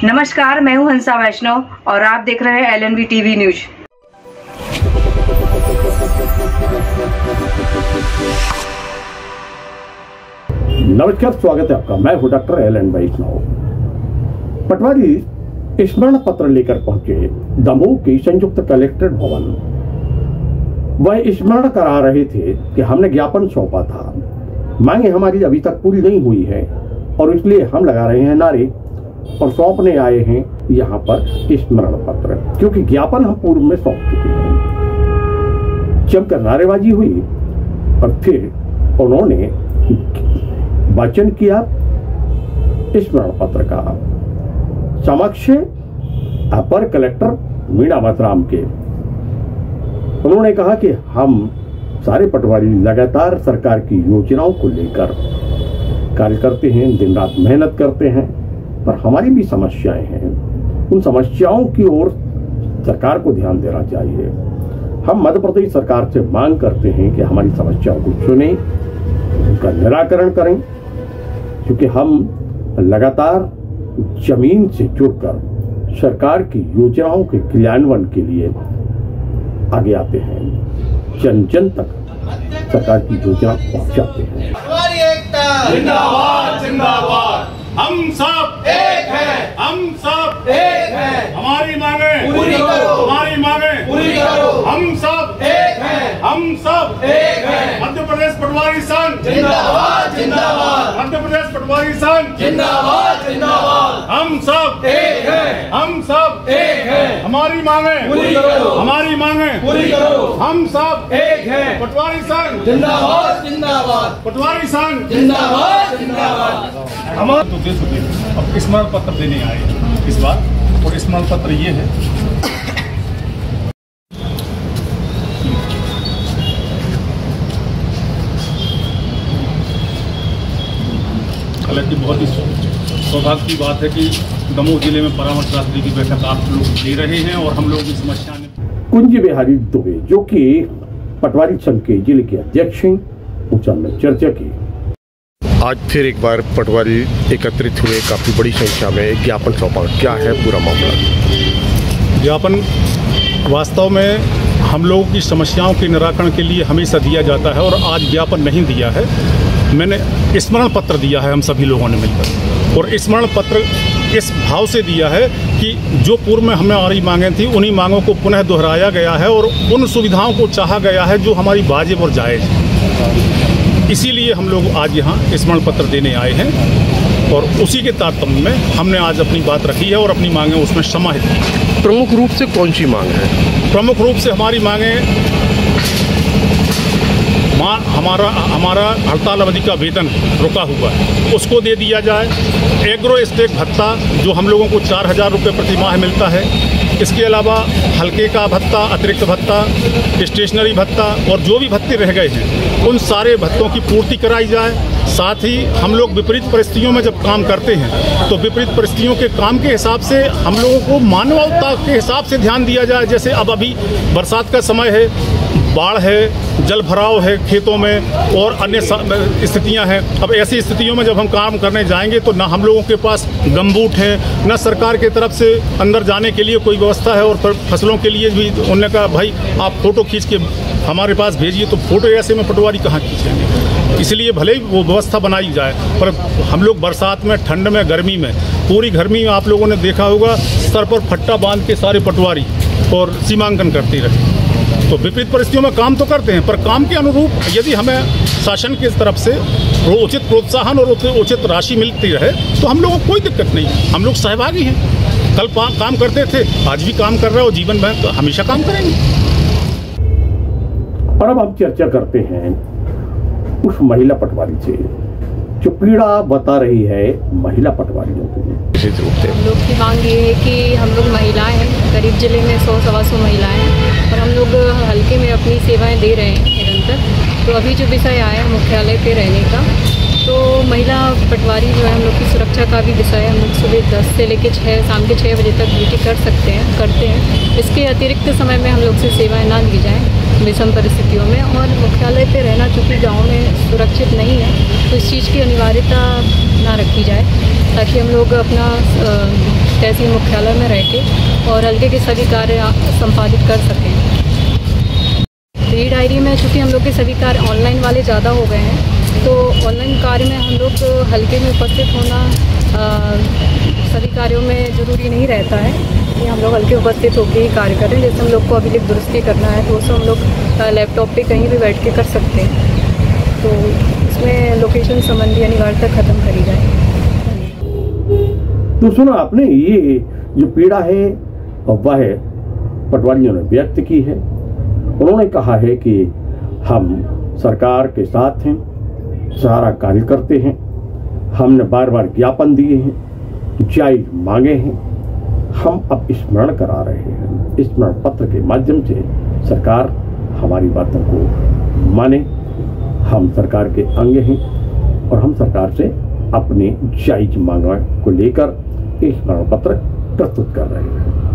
नमस्कार, मैं हूं हंसा वैष्णव और आप देख रहे हैं LNV टीवी न्यूज। नमस्कार, स्वागत है आपका। मैं हूं डॉक्टर LN वैष्णव। पटवारी स्मरण पत्र लेकर पहुंचे दमोह के संयुक्त कलेक्ट्रेट भवन। वह स्मरण करा रहे थे कि हमने ज्ञापन सौंपा था, मांगे हमारी अभी तक पूरी नहीं हुई है और इसलिए हम लगा रहे हैं नारे और सौंपने आए हैं यहाँ पर स्मरण पत्र, क्योंकि ज्ञापन हम पूर्व में सौंप चुके हैं। जमकर नारेबाजी हुई और फिर उन्होंने वाचन किया स्मरण पत्र का समक्ष अपर कलेक्टर मीणा मथुराम के। उन्होंने कहा कि हम सारे पटवारी लगातार सरकार की योजनाओं को लेकर कार्य करते हैं, दिन रात मेहनत करते हैं, पर हमारी भी समस्याएं हैं। उन समस्याओं की ओर सरकार को ध्यान देना चाहिए। हम मध्य प्रदेश सरकार से मांग करते हैं कि हमारी समस्याओं को सुने, उनका निराकरण करें, क्योंकि हम लगातार जमीन से जुड़कर सरकार की योजनाओं के क्रियान्वयन के लिए आगे आते हैं, जन जन तक सरकार की योजना पहुंचाते हैं। जिंदाबाद जिंदाबाद, हम सब एक हैं, हम सब एक हैं, हमारी मांगे पूरी करो, हमारी मांगे पूरी करो, हम सब एक हैं, हम सब एक हैं। मध्य प्रदेश पटवारी संघ जिंदाबाद जिंदाबाद, मध्य प्रदेश पटवारी संघ जिंदाबाद जिंदाबाद, हम सब एक हैं, हम सब एक हैं, हमारी मांगे पूरी करो, हमारी मांगे पूरी करो, हम सब एक हैं। पटवारी संघ जिंदाबाद जिंदाबाद, पटवारी संघ जिंदाबाद जिंदाबाद। हमारा अब स्मरण पत्र देने आए इस बार, और स्मरण पत्र ये है। हालांकि बहुत ही सौभाग्य की बात है कि दमोह जिले में परामर्श समिति की बैठक आप लोग ले रहे हैं और हम लोग इस समस्या में कुंज बिहारी दुबे, जो कि पटवारी संघ के जिले के अध्यक्ष हैं, उनसे हमने चर्चा की। आज फिर एक बार पटवारी एकत्रित हुए, काफ़ी बड़ी संख्या में ज्ञापन सौंपा। क्या है पूरा मामला? ज्ञापन वास्तव में हम लोगों की समस्याओं के निराकरण के लिए हमेशा दिया जाता है, और आज ज्ञापन नहीं दिया है। मैंने स्मरण पत्र दिया है हम सभी लोगों ने मिलकर, और स्मरण पत्र इस भाव से दिया है कि जो पूर्व में हमारी मांगें थी उन्हीं मांगों को पुनः दोहराया गया है और उन सुविधाओं को चाहा गया है जो हमारी वाजिब और जायज़ है। इसीलिए हम लोग आज यहाँ स्मरण पत्र देने आए हैं, और उसी के तारतम्य में हमने आज अपनी बात रखी है और अपनी मांगें उसमें समाहित की। प्रमुख रूप से कौन सी मांग है? प्रमुख रूप से हमारी मांगें, हमारा हड़ताल अवधि का वेतन रुका हुआ है उसको दे दिया जाए। एग्रो स्टेक भत्ता जो हम लोगों को 4,000 रुपये प्रति माह मिलता है, इसके अलावा हल्के का भत्ता, अतिरिक्त भत्ता, स्टेशनरी भत्ता और जो भी भत्ते रह गए हैं उन सारे भत्तों की पूर्ति कराई जाए। साथ ही हम लोग विपरीत परिस्थितियों में जब काम करते हैं तो विपरीत परिस्थितियों के काम के हिसाब से हम लोगों को मानवता के हिसाब से ध्यान दिया जाए। जैसे अब अभी बरसात का समय है, बाढ़ है, जल भराव है खेतों में और अन्य स्थितियां हैं। अब ऐसी स्थितियों में जब हम काम करने जाएंगे तो ना हम लोगों के पास गमबूट है, ना सरकार की तरफ से अंदर जाने के लिए कोई व्यवस्था है, और फसलों के लिए भी उन्होंने कहा भाई आप फ़ोटो खींच के हमारे पास भेजिए, तो फ़ोटो ऐसे में पटवारी कहाँ खींचेंगे। इसलिए भले ही वो व्यवस्था बनाई जाए, पर हम लोग बरसात में, ठंड में, गर्मी में, पूरी गर्मी में आप लोगों ने देखा होगा सर पर फट्टा बांध के सारे पटवारी और सीमांकन करते रहे। तो विपरीत परिस्थितियों में काम तो करते हैं, पर काम के अनुरूप यदि हमें शासन की तरफ से उचित प्रोत्साहन और उचित राशि मिलती रहे तो हम लोगों को कोई दिक्कत नहीं। हम लोग सहभागी हैं, कल काम करते थे, आज भी काम कर रहे हैं और जीवन में हमेशा काम करेंगे। और अब हम चर्चा करते हैं उस महिला पटवारी से जो पीड़ा बता रही है महिला पटवारियों को। हम लोग की मांग ये है कि हम लोग महिलाएं हैं, करीब जिले में 100-125 महिलाएं हैं, और हम लोग हल्के में अपनी सेवाएं दे रहे हैं निरंतर। तो अभी जो विषय आया मुख्यालय पे रहने का, तो महिला पटवारी जो है हम लोग की सुरक्षा का भी विषय है। हम लोग सुबह 10 से लेकर 6 शाम के 6 बजे तक ड्यूटी करते हैं। इसके अतिरिक्त समय में हम लोग से सेवाएं ना दी जाएँ विषम परिस्थितियों में, और मुख्यालय पे रहना चूँकि गाँव में सुरक्षित नहीं है तो इस चीज़ की अनिवार्यता ना रखी जाए, ताकि हम लोग अपना तहसील मुख्यालय में रह के और हल्के के सभी कार्य संपादित कर सकें। ई डायरी में चूँकि हम लोग के सभी कार्य ऑनलाइन वाले ज़्यादा हो गए हैं, तो ऑनलाइन कार्य में हम लोग हल्के में उपस्थित होना सभी कार्यों में ज़रूरी नहीं रहता है कि हम लोग हल्के उपस्थित होकर ही कार्य करें। जैसे हम लोग को अभिलेख दुरुस्ती करना है तो उसको हम लोग लैपटॉप पे कहीं भी बैठ के कर सकते हैं, तो इसमें लोकेशन संबंधी अनिवार्यता खत्म करी जाए। तो सुनो, आपने ये जो पीड़ा है वह पटवारियों ने व्यक्त की है। उन्होंने कहा है कि हम सरकार के साथ हैं, सारा कार्य करते हैं, हमने बार बार ज्ञापन दिए हैं, जायज मांगे हैं, हम अब स्मरण करा रहे हैं। स्मरण पत्र के माध्यम से सरकार हमारी बातों को माने। हम सरकार के अंग हैं और हम सरकार से अपने जायज मांगों को लेकर स्मरण पत्र प्रस्तुत कर रहे हैं।